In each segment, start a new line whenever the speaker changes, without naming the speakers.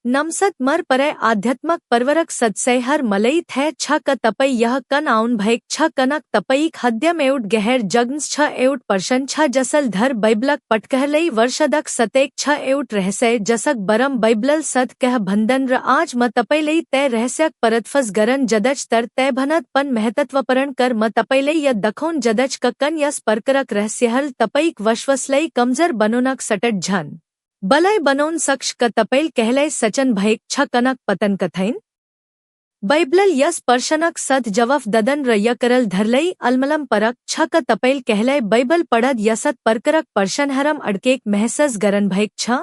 नमसत मर परे आध्यात्मक परवरक सत्सैहर मलई थे छ क तपई यह कन आउन भैक छ कनक तपईक हद्यम एउट गहर जग्न्स छ एउट पर्शन छ जसल धर बैबलक पटकहलई वर्षदक सतेक छ एउट रहस्य जसक बरम बैबलल सद कह भंदन र आज म तपईलई तय रहस्यक परतफस गरन जदच तर तय भनत पन महतत्वपरण कर म तपईलई य दखोन जदच क कन यस परकरक रहस्यहल तपईक वशवसलई कमजर बनोनक सटट झन बलय बनोन सक्ष क तपैल कहलय सचन भैक छ कनक पतन कथैन बैबलल यस पर्शनक सद जवफ ददन र यकरल धरलई अलमलम परक छ क तपैल कहलय बैबल पढ़द यसत परकरक पर्शन हरम अड़केक महसस गरन भैक छ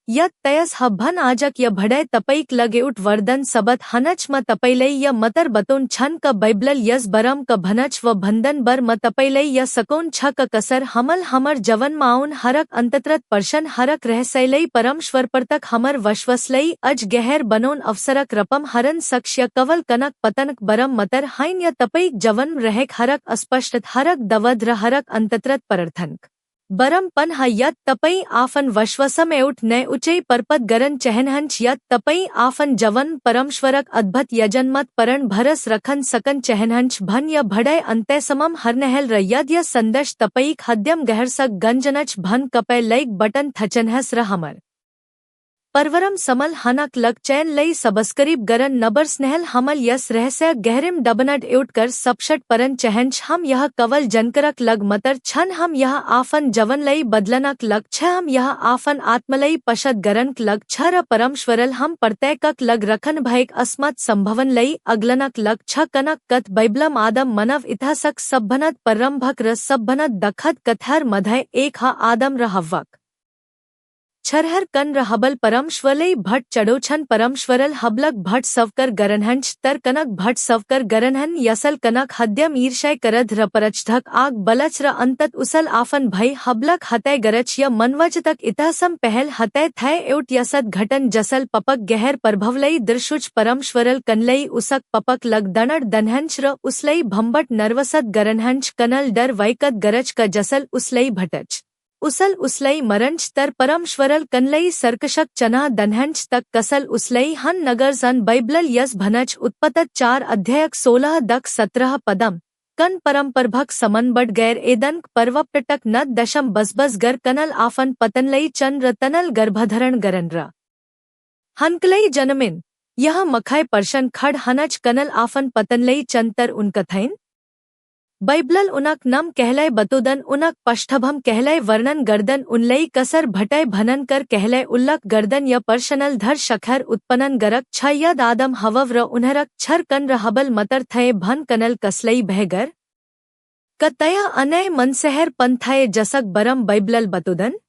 यत तयस हभन आजक य भड़य तपईक लगे उठ वर्दन सबत हनच म तपैलई य मतर बतोन छन क बैबलल यस बरम क भनच व भंदन बर म तपैलई य सकोन छ क कसर हमल हमर जवन माउन हरक अंतत्रत पर्शन हरक रहसैलई परमश्वर परतक हमर वशवसलई अज गहर बनोन अवसरक रपम हरन सक्ष्य कवल कनक पतनक बरम मतर हाइन य तपईक जवन रहेक हरक अस्पष्ट हरक दवद र हरक अंतत्रत परर्थनक बरम पन हयत तपई आफन वशवसम एउठ नय उचई परपत गरन चहनहंच यत तपई आफन जवन परमश्वरक अद्भुत यजनमत परण भरस रखन सकन चहनहंच भन य भड़य अंतय समम हरनहल र यद य संदश तपईक हद्यम गहरसक गंजनच भन कपय लईक बटन थचनहस र हमर परवरम समल हनक लग चैन लई सबस्करीब गरन नबर स्नेहल हमल यस रहस्य गहरिम डबनड एउट कर सबशट परन चहंच हम यह कवल जनकरक लग मतर छन हम यह आफन जवन लई बदलनक लग छ हम यह आफन आत्मलई पशद गरनक लग छ र परमश्वरल हम परतैकक लग रखन भैक अस्मत संभवन लई अगलनक लग छ कनक कथ बैबलम आदम मनव इतिहासक सब्भनत परम्भक र सब्भनत दखत कथर मधय एक हा आदम र हव्वक छरहर कन र हबल परमश्वलई भट चढ़ोछन परमश्वरल हबलक भट सवकर गरनहंच तर कनक भट सवकर गरनहन यसल कनक हद्यम ईर्षय करध र परचधक आग बलच र अंतत उसल आफन भई हबलक हतय गरच य मनवज तक इतहसम पहल हतय थय एउट यसद घटन जसल पपक गहर परभवलई दृशुच परमश्वरल कनलई उसक पपक लग दनड दनहंच र उसलई भंबट नर्वसद गरनहंच कनल डर वैकत गरच क जसल उसलई भटच उसल उसलई मरंच तर परमश्वरल कनलई सरकशक चना दनहंच तक कसल उसलई हन नगर सन बैबलल यस भनच उत्पतत 4 अध्यायक 16 दक 17 पदम कन परमपरभक समन बड गैर एदंक पर्वपटक नद दशम बसबस गर कनल आफन पतनलई चन र तनल गर्भधरण गरन र हनकलई जनमिन यह मखय पर्शन खड़ हनच कनल आफन पतनलई चंतर उनकथैन बैबलल उनक नम कहलय बतोदन उनक पष्ठभम कहलय वर्णन गर्दन उनलई कसर भटय भनन कर कहलय उल्लक गर्दन य पर्शनल धर शखर उत्पनन गरक छ यद आदम हवव र उन्हरक छर कन र हबल मतर थये भन कनल कसलई बहगर कतया अनय मनसहर पंथय जसक बरम बैबलल बतोदन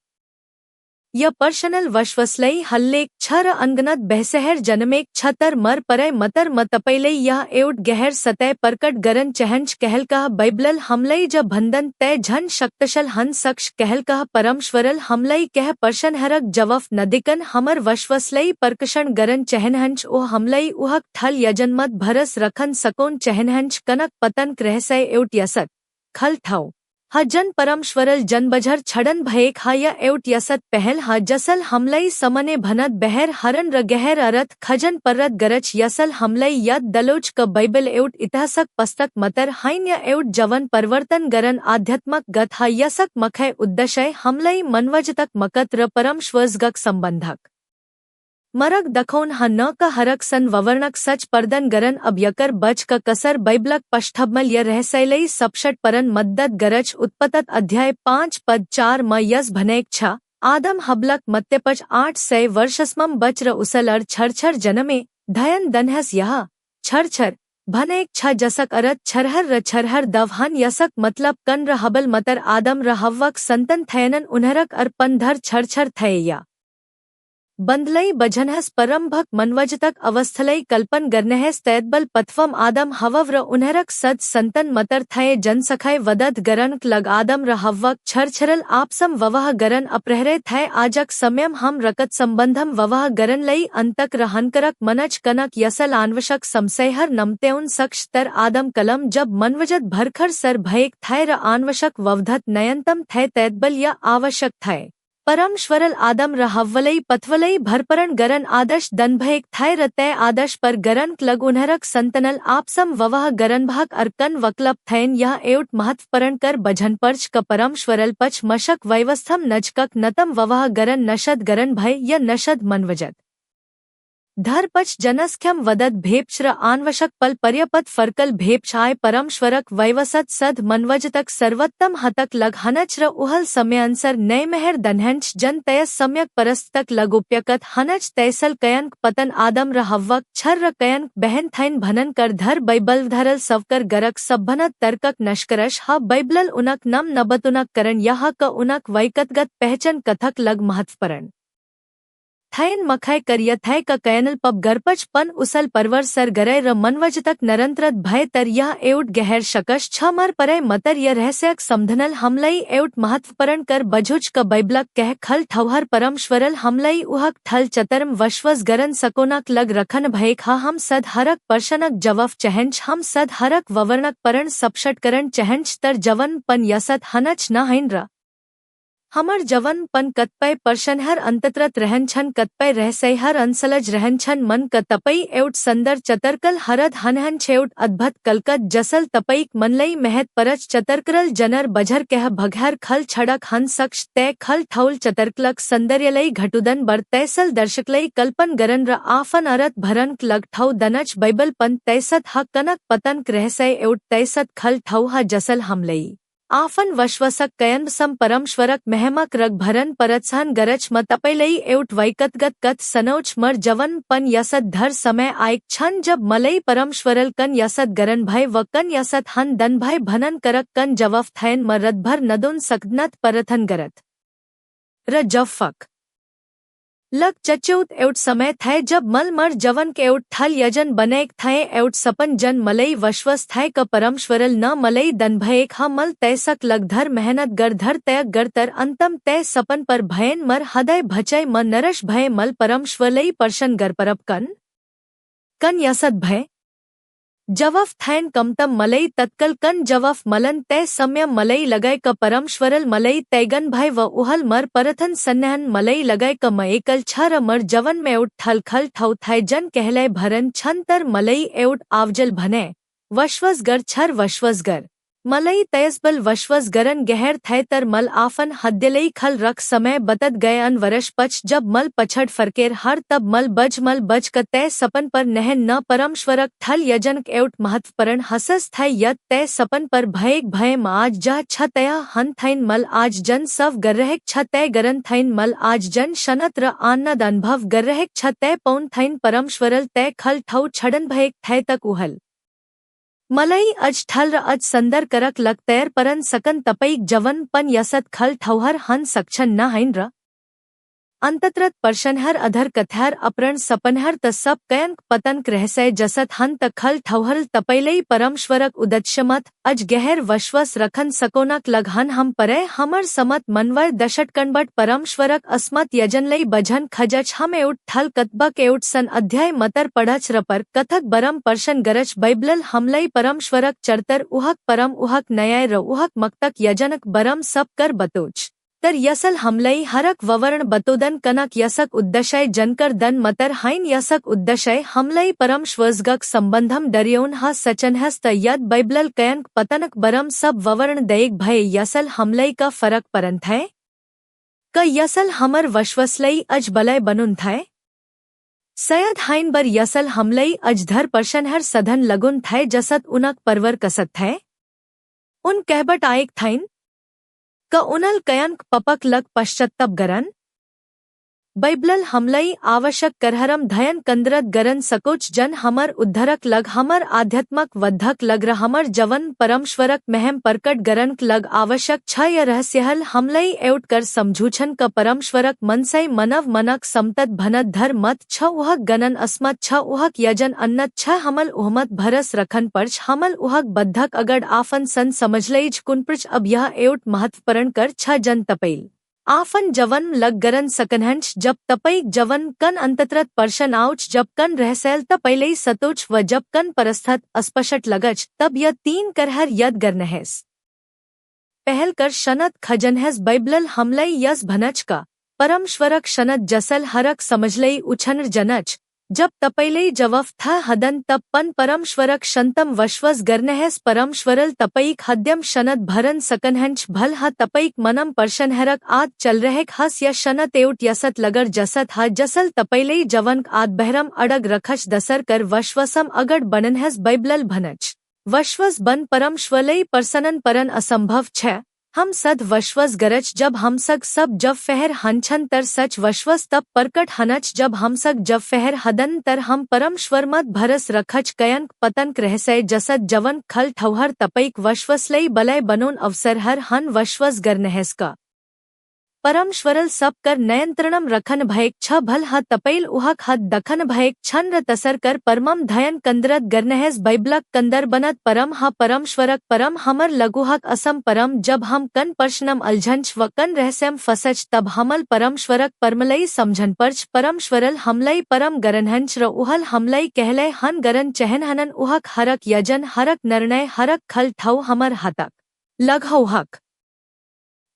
य पर्शनल वशवसलई हल्लेक छर अनगनत बहसहर जनमेक छतर मर परय मतर मतपैलई यह एउट गहर सतय परकट गरन चहंच कहलकह बैबलल हमलई ज भंदन तय झन शक्तशल हन सक्ष कहलकह परमश्वरल हमलई कह पर्शन हरक जवफ नदिकन हमर वशवसलई परकषण गरन चहनहंच ओ हमलई उहक थल यजनमत भरस रखन सकोन चहनहंच कनक पतन रहसय एउट यसक खल ठौ ह जन परमश्वरल जनबझर छड़न भयेक हा य एउट यसत पहल हा जसल हमलई समने भनत बहर हरन र गहर अरथ खजन परत गरच यसल हमलई यद दलोच क बैबल एउट इतिहासक पस्तक मतर हाइन य एउट जवन परवर्तन गरन आध्यात्मक गत हा यसक मखय उद्दशय हमलई मनवजतक मकत र परमश्वजगक संबंधक मरक दखोन ह न क हरक सन ववर्णक सच परदन गरन अब यकर बच क कसर बैबलक पष्ठबमल य रहसैलई सबशट परन मद्दत गरच उत्पतत अध्याय 5 पद 4 म यस भनैक छ आदम हबलक मत्तेपच 800 वर्षस्मम बच र उसल अर छरछर जनमे धयन दनहस यह छरछर भनैक छ जसक अरत छरहर र छरहर दवहन यसक मतलब कन र हबल मतर आदम र हव्वक संतन थयनन उन्हरक अर्पन धर छरछर थयया बंदलई बझनहस परमभक मनवजतक अवस्थलई कल्पन गरनहस तैदबल पथवम आदम हवव र उन्हरक सद संतन मतर थये जनसखय वदद गरनक लग आदम र हव्वक छरछरल आपसम ववह गरन अप्रहरे थय आजक समयम हम रकत संबंधम ववह गरन लई अंतक र हनकरक मनच कनक यसल आन्वशक समसैहर नमतेउन सक्ष तर आदम कलम जब मनवजत भरखर सर भयेक थय र आन्वशक ववधत नयंतम थय तैदबल या आवश्यक थय परमश्वरल आदम रहव्वलई पथवलई भरपरण गरन आदश दनभयक थाय रतय आदश पर गरन लग उन्हरक संतनल आपसम ववह गरन भाग अर्कन वक्लप थैन यह एवट महत्वपरण कर भजन पर्च क परमश्वरल पच मशक वैवस्थम नजकक नतम ववह गरन नशद गरन भय य नशद मनवजत धरपच जनस्ख्यम वदत भेप्श्र आन्वशक पल पर्यपत फर्कल भेप्छाय परमश्वरक वैवसत सद मनवजतक सर्वोत्तम हतक लग हनच्र उहल समयांसर नय मेहर दनहंच जन तयस सम्यक परस्तक लगुप्यकत हनच तैसल कयंक पतन आदम रहव्वक छर्र कयंक बहन थैन भनन कर धर बैबल धरल सवकर गरक सभनत तर्कक नश्करश ह बैबलल उनक नम नबतुनक करन यह क उनक वैकतगत पहचन कथक लग महत्वपरण थैन मखय कर यथय क कयनल पब गरपच पन उसल परवर सर गरय र मनवजतक नरंतरत भय तर यह एवट गहर शकश छ मर परय मतर य रहस्यक समधनल हमलई एवट महत्वपरण कर बझुज क बैबलक कह खल ठवहर परमश्वरल हमलई उहक थल चतरम वश्वस गरन सकोनक लग रखन भयक हम सद हरक पर्शनक जवफ चहंच हम सद हरक ववर्णक परण सपशट करन चहंच तर जवन पन यसत हनच न हैन र हमर जवन पन कतपय पर्शनहर अंतत्रत रहन छन कतपय रहसयहर अंसलज रहन छन मन क तपई एवट संदर चतरकल हरद हनहन छेउट अद्भत कलकत जसल तपईक मनलई महत परच चतरकरल जनर बझर कह भगहर खल छड़क हन सक्ष तय खल ठौल चतरकलक संदर्यलई घटुदन बर तैसल दर्शकलई कल्पन गरन र आफन अरत भरन लग ठौ दनच बैबल पन तैसत ह कनक पतनक रहसय एवट तैसत खल ठौ ह जसल हमलई आफन वश्वसक कयन सम परमश्वरक महमक रग भरन परत्सहन गरच मतपैलई एवट वैकतगत कत सनोच मर जवन पन यसत धर समय आयक छन जब मलई परमश्वरल कन यसत गरन भय व कन यसत हन दन भय भनन करक कन जवफ थैन म रतभर नदुन सकदनत परथन गरत र जवफक लग चच्यूत एवट समय थे जब मल मर जवन के एवट थल यजन बनेक थे एवट सपन जन मलई वश्वस थे क परमश्वरल न मलई दन भयक ह मल तैसक लग धर मेहनत गर धर तयक गर तर अंतम तय सपन पर भयन मर हदय भचय म नरश भय मल परमश्वरलई पर्शन गर परप कन यसत भय जवफ थैन कमतम मलई तत्कल कन जवफ मलन तय सम्यम मलई लगय क परमश्वरल मलई तैगन भय व उहल मर परथन सन्नहन मलई लगय क म एकल छर मर जवन में उठ थल खल ठौ थै जन कहलय भरन छन तर मलई एवट आवजल भने वश्वसगर छर वश्वसगर मलई तयसबल वश्वसगरन गहर थै तर मल आफन हद्यलई खल रख समय बतत गए अन वर्ष पच जब मल पछड़ फरकेर हर तब मल बज क तय सपन पर नहन न परमश्वरक थल यजनक एवट महत्वपरण हसस थै यत तय सपन पर भयक भय म आज जह छ तया हन थैन मल आज जन सव गर्रहक छ तय गरन थैन मल आज जन शनत र आन्नद अनुभव गर्रहक छ तय पौन थैन परमश्वरल तय खल ठौ छड़न भयक थै तक उहल मलई अज ठल र अज संदर करक लग तैर परन सकन तपईक जवन पन यसत खल ठौहर हन सकछन न हैन र अंतत्रत पर्शनहर अधर कथहर अपरण सपनहर त सब कयंक पतनक रहसय जसत हन त खल ठौहर तपैलई परमश्वरक उदच्छमत अज गहर वश्वस रखन सकोनक लगहन हम परय हमर समत मनवर दशटकनबट परमश्वरक अस्मत यजनलई बझन खजच हम एउट थल कतबक एउट सन अध्याय मतर पढ़च रपर कथक बरम पर्शन गरच बैबलल हमलई परमश्वरक चरतर उहक परम उहक नय र उहक मक्तक यजनक बरम सब कर बतोच तर यसल हमलई हरक ववर्ण बतोदन कनक यसक उद्दशय जनकर दन मतर हाइन यसक उद्दशय हमलई परमश्वसगक संबंधम डरियोन ह सचनहस्त यद बैबलल कयंक पतनक बरम सब ववर्ण दयक भय यसल हमलई का फरक परन थै क यसल हमर वश्वसलई अज बलय बनुन थै सयद हाइन बर यसल हमलई अज धर पर्शनहर सधन लगुन थै जसत उनक परवर कसत थै उन कहबट आयक थैन क उनल कयंक पपक लग पश्चत्तप गरन बैबलल हमलई आवश्यक करहरम धयन कंदरत गरन सकोच जन हमर उद्धरक लग हमर आध्यात्मक वद्धक लग र हमर जवन परमश्वरक महम परकट गरनक लग आवश्यक छ य रहस्यहल हमलई एवट कर समझूछन क परमश्वरक मनसय मनव मनक समतत भनत धर मत छ उहक गनन अस्मत छ उहक यजन अन्नत छ हमल उहमत भरस रखन पर्च हमल उहक बद्धक अगड़ आफन सन समझलईज कुनप्रच अब यह एवट महत्वपरण कर छ जन तपैल आफन जवन लग गरन सकनहंच जब तपईक जवन कन अंतत्रत पर्शन आउच जब कन रहसैल तपैलई सतोच व जब कन परस्थत अस्पशट लगच तब यद तीन करहर यद गरनहस पहल कर शनत खजनहस बैबलल हमलई यस भनच का परमश्वरक शनत जसल हरक समझलई उछनर जनच जब तपैलई जवफ था हदन तब पन परमश्वरक शंतम वश्वस गर्नहस परमश्वरल तपईक हद्यम शनत भरन सकनहंच भल ह तपईक मनम परशनहरक आद चल रहेक हस या शनत एउट यसत लगड़ जसत ह जसल तपैलई जवनक आद बहरम अडग रखच दसर कर वश्वसम अगड़ बननहस बैबलल भनच वश्वस बन परमश्वलई परसनन परन असंभव छ हम सद वश्वस गरच जब हमसग सब जब फहर हनछन तर सच वश्वस तब परकट हनच जब हमसग जब फहर हदन तर हम परमश्वर मत भरस रखच कयंक पतंक रहसय जसद जवन खल ठौहर तपईक वश्वसलई बलय बनोन अवसर हर हन वश्वस गरनहस का परमश्वरल सब कर नयंत्रणम रखन भयक छ भल ह तपैल उहक हद दखन भयक छन र तसर कर परमम धयन कंदरत गरनहस बैबलक कंदर बनत परम ह परमश्वरक परम हमर लघुहक असम परम जब हम कन पर्शनम अलझंच व कन रहस्यम फसच तब हमल परमश्वरक परमलई समझन पर्च परमश्वरल हमलई परम गरनहंच र उहल हमलई कहलय हन गरन चहन हनन उहक हरक यजन हरक निर्णय हरक खल ठौ हमर हतक लघौहक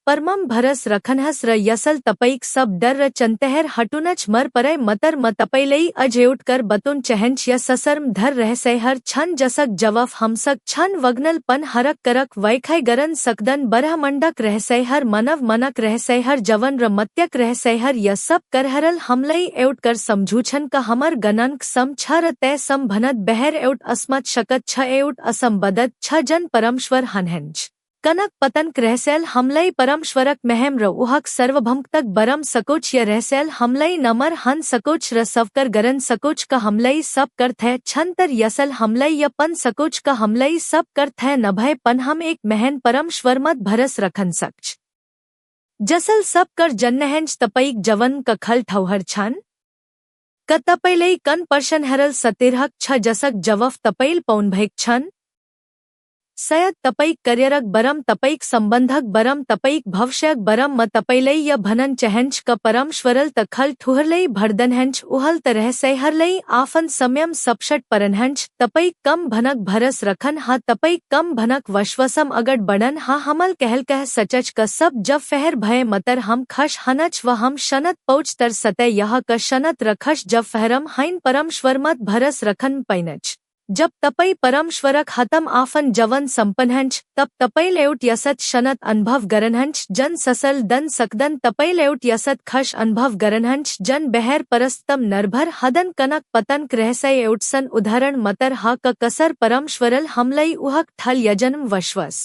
परमम भरस रखनहस रयल तपईक सब डर र चंतहर हटुनच मर परय मतर म तपैलई अजेउट कर बतुन चहंच या ससर्म धर रहसय हर छन जसक जवफ हमसक छन वग्नल पन हरक करक वैखय गरन सकदन बरह मंडक रहसय हर मनव मनक रहसय हर जवन र मत्यक रहसय हर य सब करहरल हमलई एउट कर समझूछन का हमर गणनक सम छ र तय सम भनत बहर एउट अस्मत शकत छ एउट असंबदत छ जन परमश्वर हनहंच कनक पतंक रहसैल हमलई परमश्वरक महम र उहक सर्वभंक्तक बरम सकोच य रहसैल हमलई नमर हन सकोच र सवकर गरन सकोच का हमलई सब कर थे छंतर यसल हमलई य पन सकोच का हमलई सब कर थे नभय पन हम एक महन परमश्वर मत भरस रखन सक्छ जसल सब कर जन्नहंच तपईक जवन का खल ठौहर छन क तपैलई कन पर्शन हरल सतिरहक छ जसक जवफ तपैल पौन भैक छन सयत तपईक करियरक बरम तपईक संबंधक बरम तपईक भवष्यक बरम म तपैलई य भनन चहंच क परमश्वरल तखल ठुहरलई भरदनहंच उहल तरहसय हरलई आफन सम्यम सपशट परनहंच तपईक कम भनक भरस रखन हा तपईक कम भनक वश्वसम अगड बनन हा हमल कहल कह सचच क सब जब फहर भय मतर हम खश हनच व हम शनत पौच तर सतय यह क शनत रखश जब फहरम हाइन परमश्वर मत भरस रखन पैनच जब तपई परमश्वरक हतम आफन जवन संपन्हंच तब तपैल एउट यसत शनत अनुभव गरनहंच जन ससल दन सकदन तपैल एउट यसत खश अनुभव गरनहंच जन बहर परस्तम नरभर हदन कनक पतंक रहसय एउटसन उदाहरण मतर हा क कसर परमश्वरल हमलई उहक ठल यजनम वश्वस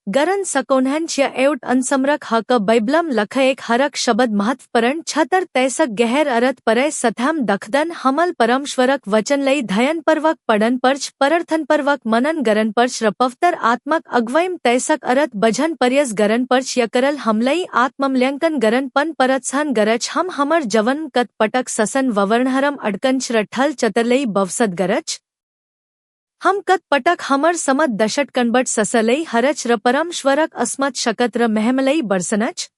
गरन सकोनहंच या एउट अनसमरक हा क बैबलम लख एक हरक शब्द महत्वपरण छतर तैसक गहर अरत परय सथम दखदन हमल परमश्वरक वचन लई धयन परवक पड़न पर्च परर्थन परवक मनन गरन पर्च रपवतर आत्मक अग्वयम तैसक अरत बझन पर्यस गरन पर्च यकरल हमलई आत्ममल्यांकन गरन पन परत्सन गरच हम हमर जवन कत पटक ससन ववर्णहरम अडकंच रठल चतरलई बवसद गरच हम कत पटक हमर समत दशट कनबट ससलई हरच र परमश्वरक अस्मत शकत र महमलई बरसनच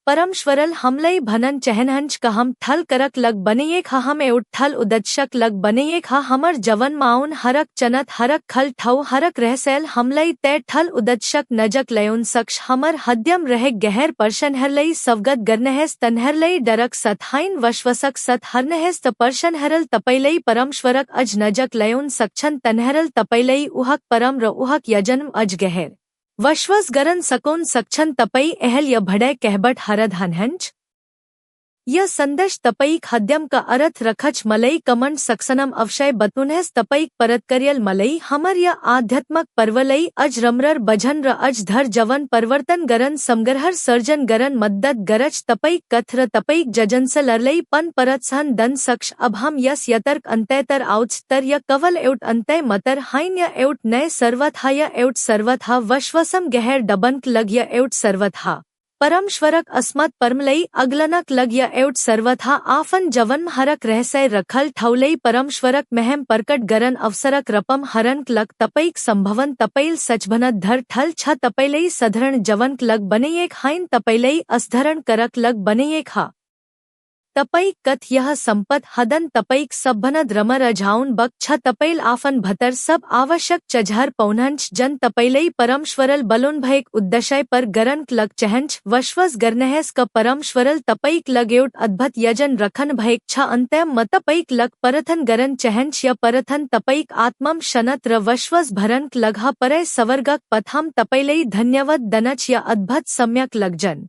परमश्वरल हमलई भनन चहनहंच का हम ठल करक लग बनेयेक हा हम एउट ठल उदच्छक लग बनेयेक हा हमर जवन माउन हरक चनत हरक खल ठौ हरक रहसैल हमलई तय ठल उदच्छक नजक लयोन सक्ष हमर हद्यम रहे गहर पर्शन हरलई सवगत गरनहस तनहरलई डरक सतहाइन वश्वसक सत हरनहस त पर्शन हरल तपैलई परमश्वरक अज नजक लयोन सक्छन तनहरल तपैलई उहक परम र उहक यजन्म अज गहर वश्वस गरन सकोन सक्छन तपई एहल य भडय कहबट हरद हनहंच यह संदश तपईक हद्यम का अर्थ रखच मलई कमंड सक्सनम अवशय बतुनहस तपईक परत करियल मलई हमर या आध्यात्मक पर्वलई अज रमरर बझन र अज धर जवन परिवर्तन गरन समगरहर सर्जन गरन मद्दत गरच तपईक कथर तपईक जजनसल अरलई पन परत्सन दन सक्ष अब हम यस यतर्क अंतयतर आउच तर य कवल एउट अंतय मतर हाइन य एउट नय सर्वत हा य एउट सर्वत हा वश्वसम गहर डबंक लग य एउट सर्वत हा परमश्वरक अस्मत परमलई अगलनक लग य एउट सर्वथा आफन जवन हरक रहसय रखल ठौलई परमश्वरक महम परकट गरन अवसरक रपम हरनक लग तपईक संभवन तपैल सचभनत धर ठल छ तपैलई सधरण जवनक लग बनेयेक हाइन तपैलई असधरण करक लग बनेयेक हा तपैक कथ यह संपत हदन तपैक सभनद रमर अझाउन बक छ तपैल आफन भतर सब आवश्यक चझर पौनंच जन तपैलई परमश्वरल बलुन भैक उद्दशय पर गरंक लग चहंच वश्वस गर्नहस क परमश्वरल तपैक लगेउट अद्भत यजन रखन भैक छ अंत्यम मतपैक लग परथन गरन चहंच य परथन तपैक आत्मम शनत र वश्वस भरंक लगहा परय सवर्गक पथम तपैलई धन्यवद दनच य अद्भत सम्यक लगजन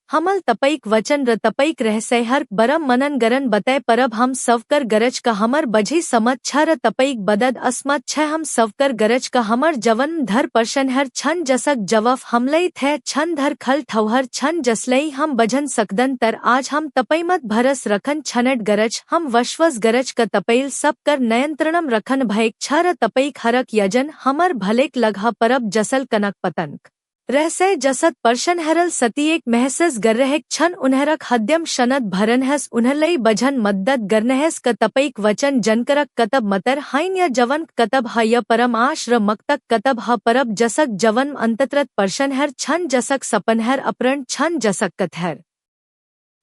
हमल तपैक वचन र तपैक रहस्य हर बरम मनन गरन बतय परब हम सवकर गरज का हमर बझी समत छ र तपैक बदद अस्मत छ हम सवकर गरज का हमर जवन धर पर्शन हर छन जसक जवफ हमलई थे छन धर खल ठौहर छन जसलई हम बझन सकदन तर आज हम तपैमत भरस रखन छनट गरज हम वश्वस गरज का तपैल सब कर नयंत्रणम रखन भैक छ र तपैक हरक यजन हमर भलेक लगहा परब जसल कनक पतंक रहस्य जसत पर्शन हरल सतीएक महसस गर्रहेक छन उन्हरक हद्यम शनत भरनहस उन्हलई बझन मद्दत गर्नहस क तपैक वचन जनकरक कतब मतर हाइन य जवन कतब ह य परम आश र मक्तक कतब ह परब जसक जवन अंतत्रत पर्शन हर छन जसक सपनहर अपरण छन जसक कथहर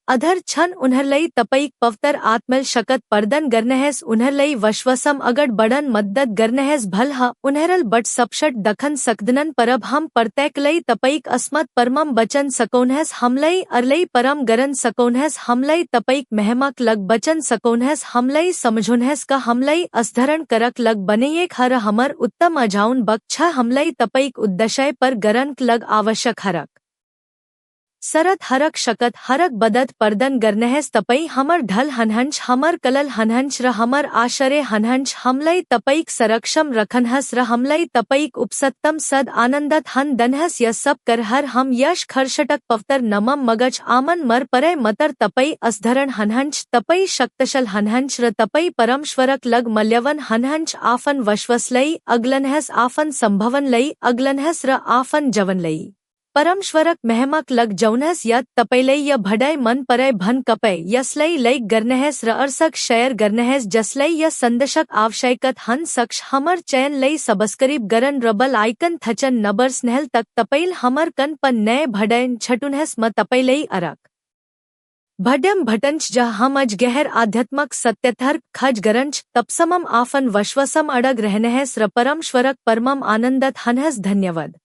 अधर छन उन्हरलई तपैक पवतर आत्मल शकत पर्दन गर्नहस उन्हरलई वश्वसम अगड़ बड़न मद्दत गर्नहस भल ह उन्हरल बट सपशट दखन सकदनन परब हम परतैकलई तपैक अस्मत परमम बचन सकौनहस हमलई अरलई परम गरन सकौनहस हमलई तपैक महमक लग बचन सकौनहस हमलई समझुनहस का हमलई असधरण करक लग बनेयेक हर हमर उत्तम अजाउन बक छ हमलई तपैक उद्दशय पर गरनक लग आवश्यक हरक सरत हरक शकत हरक बदत पर्दन गर्नहस तपई हमर ढल हनहंच हमर कलल हनहंच र हमर आशरे हनहंच हमलई तपईक सरक्षम रखनहस र हमलई तपईक उपसत्तम सद आनंदत हन दनहस य सब कर हर हम यश खरशटक पवतर नमम मगज आमन मर परय मतर तपई असधरण हनहंच तपई शक्तशल हनहंच र तपई परमश्वरक लग मल्यवन हनहंच आफन वश्वसलई अगलनहस आफन संभवन लई अगलनहस र आफन जवन लई परमश्वरक महमक लग जौनहस यत तपैलई य भडय मन परय भन कपय यसलई लईक गर्नहस र अरसक शयर गर्नहस जसलई य संदशक आवशयकत हन सक्ष हमर चयन लई सबस्करीब गरन रबल आइकन थचन नबर स्नेहल तक तपैल हमर कन पन नय भडयन छटुनहस म तपैलई अरक भड्यम भटंच जह हम अज गहर आध्यात्मक सत्यथर्क खज गरंच तपसमम आफन वश्वसम अडग रहनहस र परमश्वरक परमम आनंदत हनहस धन्यवद।